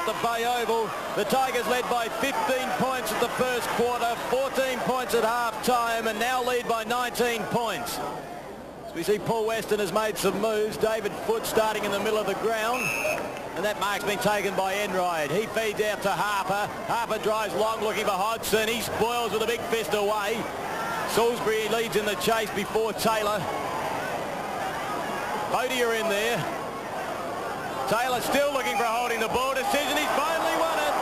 the Bay Oval. The Tigers led by 15 points at the first quarter, 14 points at half-time, and now lead by 19 points. As we see, Paul Weston has made some moves. David Foote starting in the middle of the ground. And that mark's been taken by Enright. He feeds out to Harper. Harper drives long looking for Hodgson. He spoils with a big fist away. Salisbury leads in the chase before Taylor. Bodier in there. Taylor still looking for holding the ball. Decision, he's finally won it.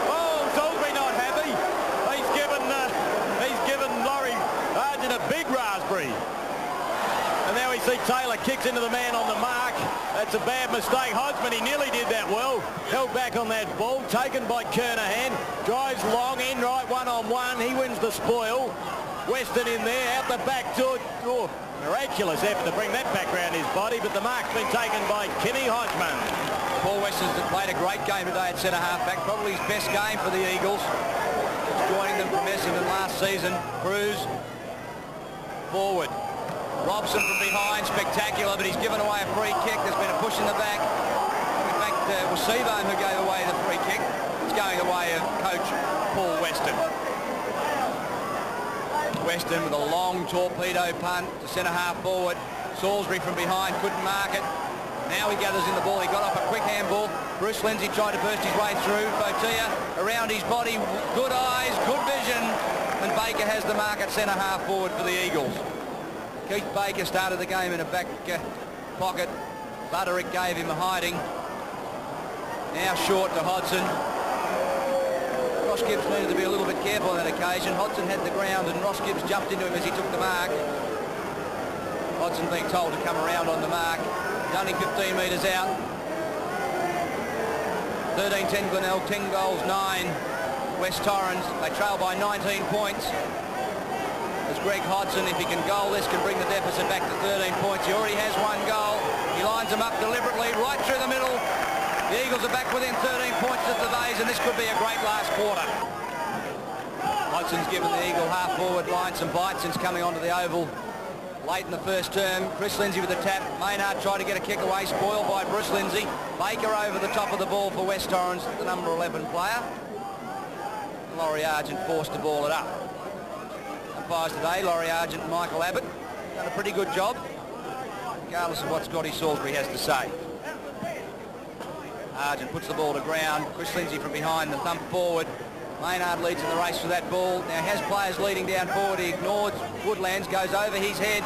Oh, Salisbury not happy. He's given Laurie Argent a big raspberry. And now we see Taylor kicks into the man on the mark. That's a bad mistake. Hodgman, he nearly did that well. Held back on that ball. Taken by Kernahan. Drives long. Enright one-on-one. He wins the spoil. Weston in there. Out the back door. Oh, miraculous effort to bring that back round his body. But the mark's been taken by Kimmy Hodgman. Paul Weston's played a great game today at centre half-back. Probably his best game for the Eagles. Joining them from Essendon last season. Cruz forward. Robson from behind, spectacular, but he's given away a free kick. There's been a push in the back. In fact, it was Seabohm who gave away the free kick. It's going the way of coach Paul Weston. Weston with a long torpedo punt to centre half forward. Salisbury from behind couldn't mark it. Now he gathers in the ball. He got off a quick handball. Bruce Lindsay tried to burst his way through. Botia around his body. Good eyes, good vision. And Baker has the mark at centre half forward for the Eagles. Keith Baker started the game in a back pocket. Butterick gave him a hiding. Now short to Hodgson. Ross Gibbs needed to be a little bit careful on that occasion. Hodgson had the ground and Ross Gibbs jumped into him as he took the mark. Hodgson being told to come around on the mark. He's only 15 metres out. 13-10 Glenelg, 10 goals, 9 West Torrens. They trail by 19 points. As Greg Hodgson, if he can goal this, can bring the deficit back to 13 points. He already has one goal. He lines them up deliberately right through the middle. The Eagles are back within 13 points of the Bays, and this could be a great last quarter. Hodgson's given the Eagle half-forward line some bite since coming onto the Oval late in the first term. Chris Lindsay with the tap. Maynard tried to get a kick away, spoiled by Bruce Lindsay. Baker over the top of the ball for West Torrens, the number 11 player. Laurie Argent forced to ball it up. Umpires today, Laurie Argent and Michael Abbott, done a pretty good job, regardless of what Scotty Salisbury has to say. Argent puts the ball to ground. Chris Lindsay from behind, the thump forward. Maynard leads in the race for that ball. Now has players leading down forward. He ignores Woodlands, goes over his head.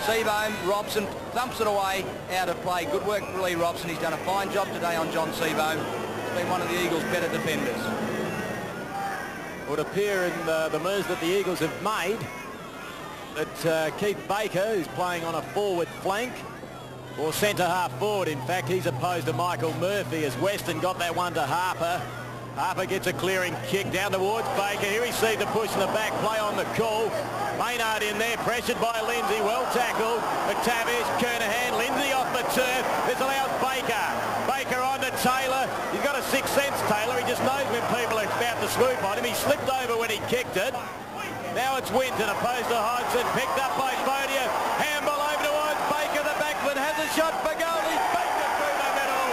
Seabohm, Robson thumps it away, out of play. Good work for Lee Robson. He's done a fine job today on John Seabohm. He's been one of the Eagles' better defenders. It would appear in the moves that the Eagles have made that Keith Baker, who's playing on a forward flank, or centre half forward, in fact, he's opposed to Michael Murphy as Weston got that one to Harper. Harper gets a clearing kick down towards Baker. He received the push in the back, play on the call. Maynard in there, pressured by Lindsay, well tackled. McTavish, Kernahan, Lindsay off the turf. This allows Baker. Baker on to Taylor. He's got a sixth sense, Taylor. He just knows when people are about to swoop on him. He slipped over when he kicked it. Now it's Winton opposed to Hodgson, picked up by Bodia. Handball over towards Baker. The backman has a shot for goal. He's baked it through the middle.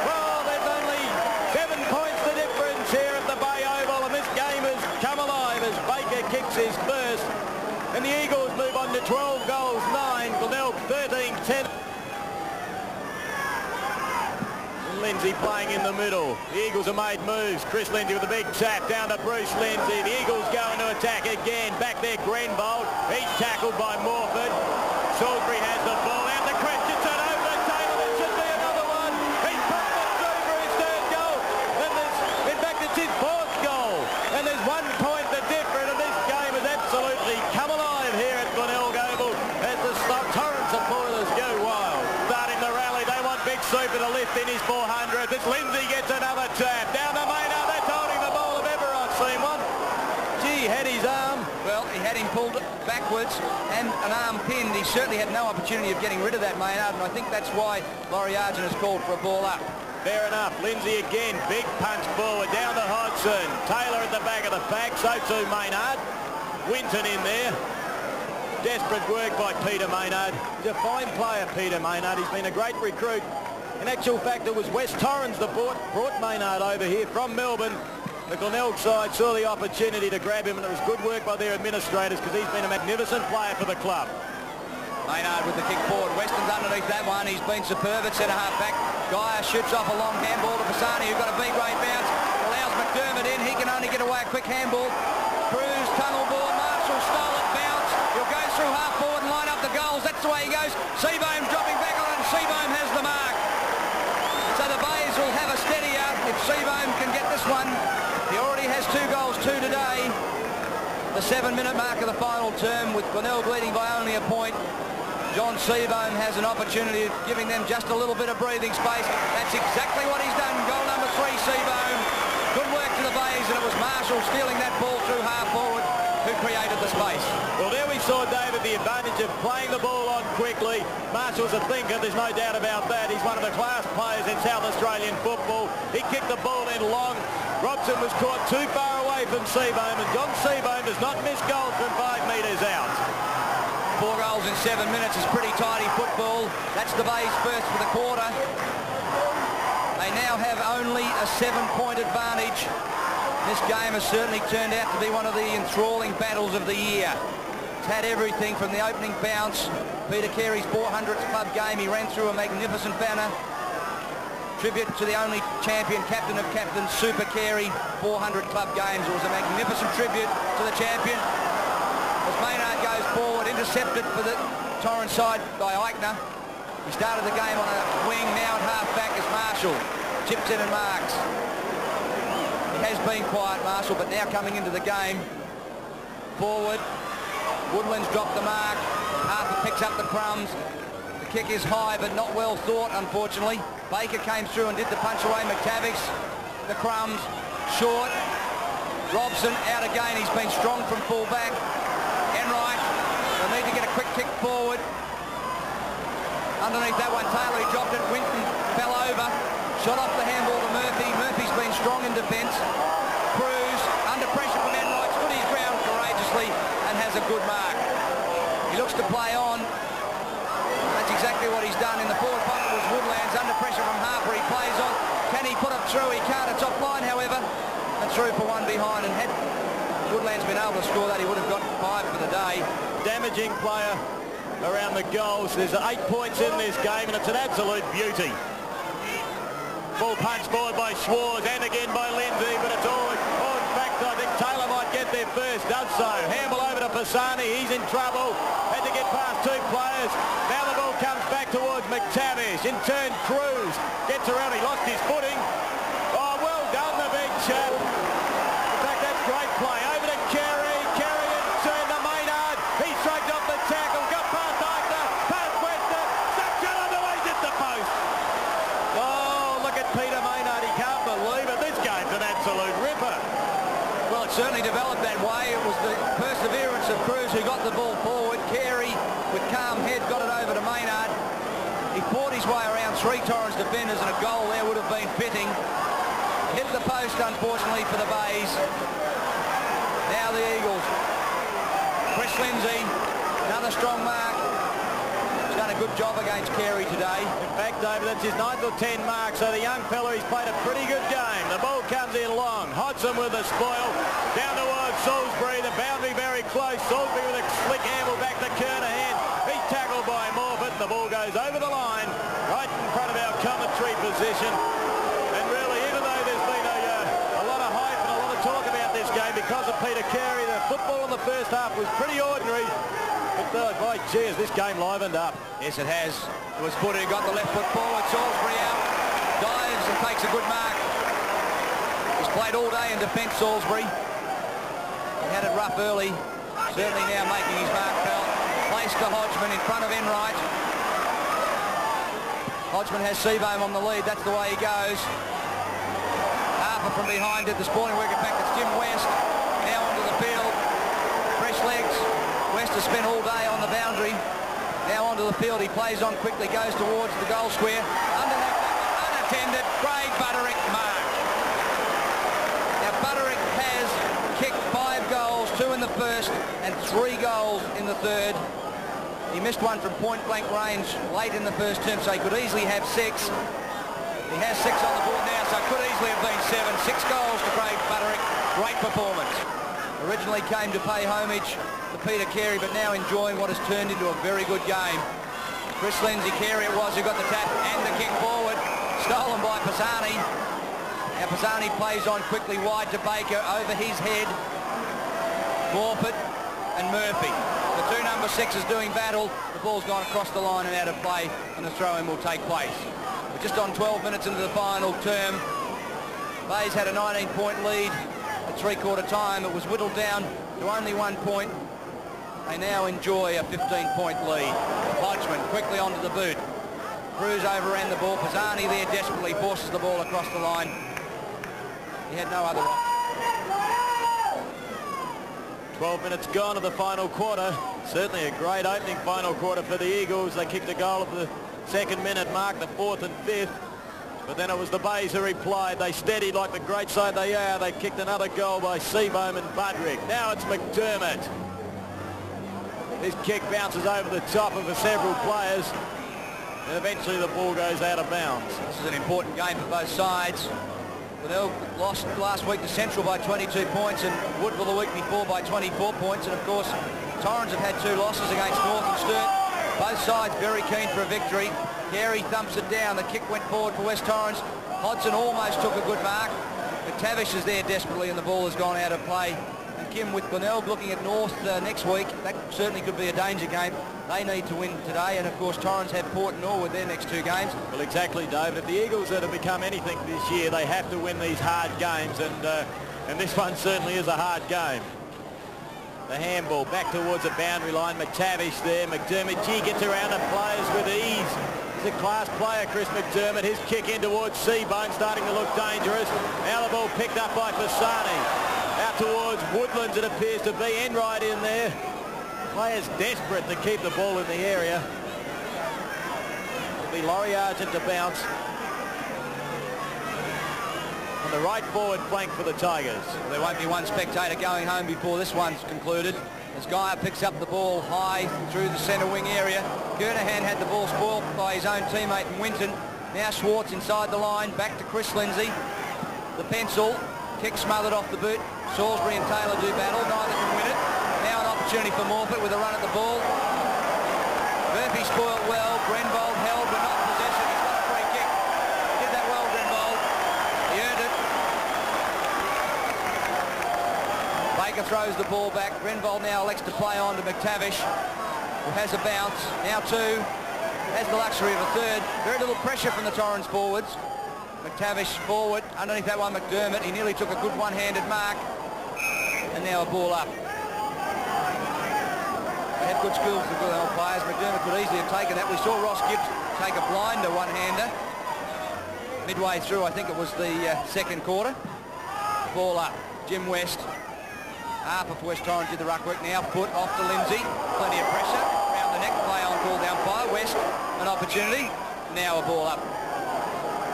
Well, there's only 7 points the difference here at the Bay Oval, and this game has come alive as Baker kicks his first. And the Eagles move on to 12 goals, 9. Glenelg 13-10. Lindsay playing in the middle. The Eagles have made moves. Chris Lindsay with a big tap down to Bruce Lindsay. The Eagles go into attack again. Back there, Grenbold. He's tackled by Morford. Salisbury has the ball out to Christensen over the table. It should be another one. He's pumped it through for his third goal. And in fact, it's his fourth goal. And there's 1 point the difference. And this game has absolutely come alive here at Glenelg Oval as the Torrens supporters go wild. Starting the rally, they want Big Super to lift in his 400. This Lindsay gets another tap. Down to Maynard. That's holding the ball if ever I've seen one. Gee, had his arm. Well, he had him pulled backwards and an arm pinned. He certainly had no opportunity of getting rid of that Maynard, and I think that's why Laurie Argent has called for a ball up. Fair enough. Lindsay again. Big punch forward. Down to Hodgson. Taylor at the back of the pack. So too Maynard. Winton in there. Desperate work by Peter Maynard. He's a fine player, Peter Maynard. He's been a great recruit In actual fact, it was West Torrens that brought Maynard over here from Melbourne. The Glenelg side saw the opportunity to grab him, and it was good work by their administrators because he's been a magnificent player for the club. Maynard with the kick forward. Weston's underneath that one. He's been superb at centre-half back. Geyer shoots off a long handball to Pisani, who got a B-grade bounce. Allows McDermott in. He can only get away a quick handball. Cruz, tunnel ball. Marshall stole it, bounce. He'll go through half forward and line up the goals. That's the way he goes. Seabohm dropping back on it, and Seabohm has the mark. So the Bays will have a steadier if Seabohm can get this one. He already has 2 goals, 2 today. The 7-minute mark of the final term, with Glenelg leading by only a point. John Seabohm has an opportunity of giving them just a little bit of breathing space. That's exactly what he's done. Goal number 3, Seabohm. Good work to the Bays, and it was Marshall stealing that ball through half forward who created the space. Well, there we saw, David, the advantage of playing the ball on quickly. Marshall's a thinker, there's no doubt about that. He's one of the class players in South Australian football. He kicked the ball in long. Robson was caught too far away from Seabohm, and John Seabohm does not miss goals from 5 metres out. 4 goals in 7 minutes is pretty tidy football. That's the Bays first for the quarter. They now have only a 7-point advantage. This game has certainly turned out to be one of the enthralling battles of the year. It's had everything from the opening bounce, Peter Carey's 400th club game. He ran through a magnificent banner. Tribute to the only champion, captain of captains, Super Carey, 400 club games. It was a magnificent tribute to the champion. As Maynard goes forward, intercepted for the Torrens side by Eichner. He started the game on a wing, now at half-back as Marshall. Chips in and marks. He has been quiet, Marshall, but now coming into the game. Forward. Woodland's dropped the mark. Harper picks up the crumbs. The kick is high, but not well thought, unfortunately. Baker came through and did the punch away. McTavish, the crumbs, short. Robson out again. He's been strong from full-back. Enright, they'll need to get a quick kick forward. Underneath that one, Taylor, he dropped it. Winton fell over. Shot off the handball to Murphy. Murphy's been strong in defence. Cruz, under pressure from Enright, stood his ground courageously and has a good mark. He looks to play on. That's exactly what he's done. In the forward pocket was Woodlands, under pressure from Harper. He plays on. Can he put it through? He can't. It's offline, however. And through for one behind. And had Woodland's been able to score that, he would have got 5 for the day. Damaging player around the goals. There's 8 points in this game, and it's an absolute beauty. Ball punched forward by Schwarz, and again by Lindsay, but it's all in fact, I think Taylor might get there first, does so. Handball over to Pisani, he's in trouble. Had to get past 2 players. Now the ball comes back towards McTavish. In turn, Cruz gets around, he lost his footing. Oh, well done, the big chap. In fact, that's great play. Over to Carey. Carey in turn to Maynard. He straight off the tackle. Got past Eichner. Past Wester. Stuck shot underway. Hit the post. Oh, look at Peter Maynard. He can't believe it. This game's an absolute ripper. Well, it certainly developed that way. It was the perseverance of Cruz who got the ball forward. Carey, with calm head, got it over to Maynard. He fought his way around 3 Torrens defenders, and a goal there would have been fitting. Hit the post, unfortunately, for the Bays. Now the Eagles. Chris Lindsay, another strong mark. He's done a good job against Carey today. In fact, David, that's his 9th or 10 mark, so the young fella, he's played a pretty good game. The ball comes in long. Hodgson with the spoil. Down towards Salisbury. The boundary very close. Salisbury with a slick handle back to Kernahan. He's tackled by Morfitt. The ball goes over the line, right in front of our commentary position. And really, even though there's been a lot of hype and a lot of talk about this game because of Peter Carey, the football in the first half was pretty ordinary. But by cheers, this game livened up. Yes, it has. It was Footer who got the left foot forward. Salisbury out. Dives and takes a good mark. He's played all day in defence, Salisbury. He had it rough early. Certainly now making his mark felt. Place to Hodgman in front of Enright. Hodgman has Seabohm on the lead. That's the way he goes. Harper from behind did the spawning work. In fact, it's Jim West. Now onto the field. Fresh legs. West has spent all day on the boundary. Now onto the field. He plays on quickly. Goes towards the goal square. Underneath that one. Unattended. Craig Butterick mark. Now Butterick has kicked 5 goals. 2 in the first and 3 goals in the third. He missed one from point-blank range late in the first term, so he could easily have 6. He has 6 on the board now, so it could easily have been 7. 6 goals to Craig Butterick. Great performance. Originally came to pay homage to Peter Carey, but now enjoying what has turned into a very good game. Chris Lindsay, Carey it was who got the tap and the kick forward. Stolen by Pisani. Now Pisani plays on quickly wide to Baker, over his head. Morford and Murphy. The 2 number 6s doing battle. The ball's gone across the line and out of play, and the throw-in will take place. We're just on 12 minutes into the final term. Bays had a 19-point lead at 3/4 time. It was whittled down to only 1 point. They now enjoy a 15-point lead. Hodgman quickly onto the boot. Cruz overran the ball. Pisani there desperately forces the ball across the line. He had no other option. 12 minutes gone of the final quarter. Certainly a great opening final quarter for the Eagles. They kicked a goal at the 2nd minute mark, the 4th and 5th. But then it was the Bays who replied. They steadied like the great side they are. They kicked another goal by Seabohm and Budrick. Now it's McDermott. His kick bounces over the top of several players. And eventually the ball goes out of bounds. This is an important game for both sides. Glenelg lost last week to Central by 22 points and Woodville the week before by 24 points. And of course, Torrens have had 2 losses against North and Sturt. Both sides very keen for a victory. Carey thumps it down. The kick went forward for West Torrens. Hodgson almost took a good mark. McTavish is there desperately and the ball has gone out of play. And Kim, with Glenelg looking at North next week, that certainly could be a danger game. They need to win today, and of course Torrens have Port and Norwood their next 2 games. Well, exactly, David. If the Eagles are to become anything this year, they have to win these hard games, and this one certainly is a hard game. The handball back towards the boundary line. McTavish there. McDermott, gee, gets around the players with ease. He's a class player, Chris McDermott. His kick in towards Seabohm, starting to look dangerous. Now the ball picked up by Pisani. Out towards Woodlands, it appears to be. Enright in there. Players desperate to keep the ball in the area. It'll be Laurie Argent to bounce. On the right forward flank for the Tigers. There won't be one spectator going home before this one's concluded. As Geyer picks up the ball high through the centre wing area. Kernahan had the ball spoiled by his own teammate in Winton. Now Schwartz inside the line, back to Chris Lindsay. The pencil, kick smothered off the boot. Salisbury and Taylor do battle, neither can win it. Now an opportunity for Morford with a run at the ball. Murphy spoiled well, Grenvold held but not in possession. He's got a free kick. He did that well, Grenvold. He earned it. Baker throws the ball back. Grenvold now elects to play on to McTavish, who has a bounce. Now 2. Has the luxury of a 3rd. Very little pressure from the Torrens forwards. McTavish forward. Underneath that one, McDermott. He nearly took a good one-handed mark. And now a ball up. They have good skills, the Glenelg players. McDermott could easily have taken that. We saw Ross Gibbs take a blinder one-hander. Midway through, I think it was the 2nd quarter. Ball up. Jim West. Harper for West Torrens did the ruck work. Now foot off to Lindsay. Plenty of pressure. Around the neck. Play on, call down by West. An opportunity. Now a ball up.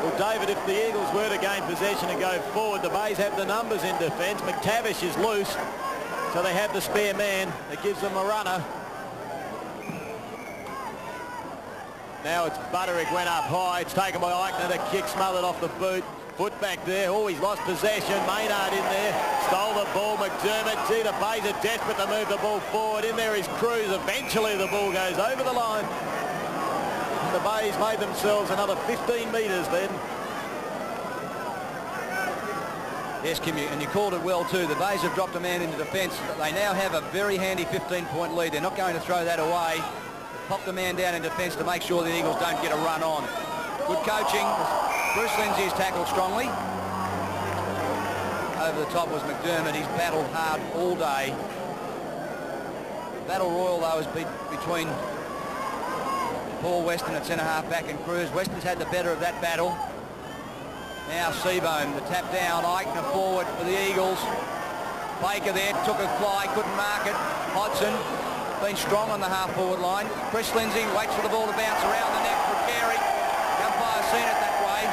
Well, David, if the Eagles were to gain possession and go forward, the Bays have the numbers in defence. McTavish is loose, so they have the spare man that gives them a runner. Now it's Butterick, went up high. It's taken by Eichner. The kick smothered off the boot. Foot back there. Oh, he's lost possession. Maynard in there. Stole the ball. McDermott. Gee, the Bays are desperate to move the ball forward. In there is Cruz. Eventually the ball goes over the line. The Bays made themselves another 15 metres then. Yes, Kim, and you called it well too. The Bays have dropped a man into defence. They now have a very handy 15-point lead. They're not going to throw that away. Pop the man down in defence to make sure the Eagles don't get a run on. Good coaching. Bruce Lindsay has tackled strongly. Over the top was McDermott. He's battled hard all day. Battle royal, though, has been between Paul Weston at centre-half back and Cruz. Weston's had the better of that battle. Now Seabohm, the tap down. Eichner forward for the Eagles. Baker there, took a fly, couldn't mark it. Hodgson been strong on the half-forward line. Chris Lindsay waits for the ball to bounce around the net for Carey. The umpire's seen it that way.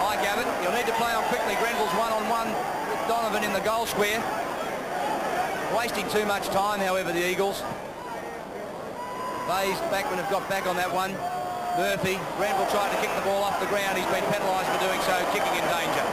I Gavin, you'll need to play on quickly. Grenville's one-on-one with Donovan in the goal square. Wasting too much time, however, the Eagles. Bays backmen have got back on that one. Murphy. Grenville tried to kick the ball off the ground. He's been penalised for doing so, kicking in danger.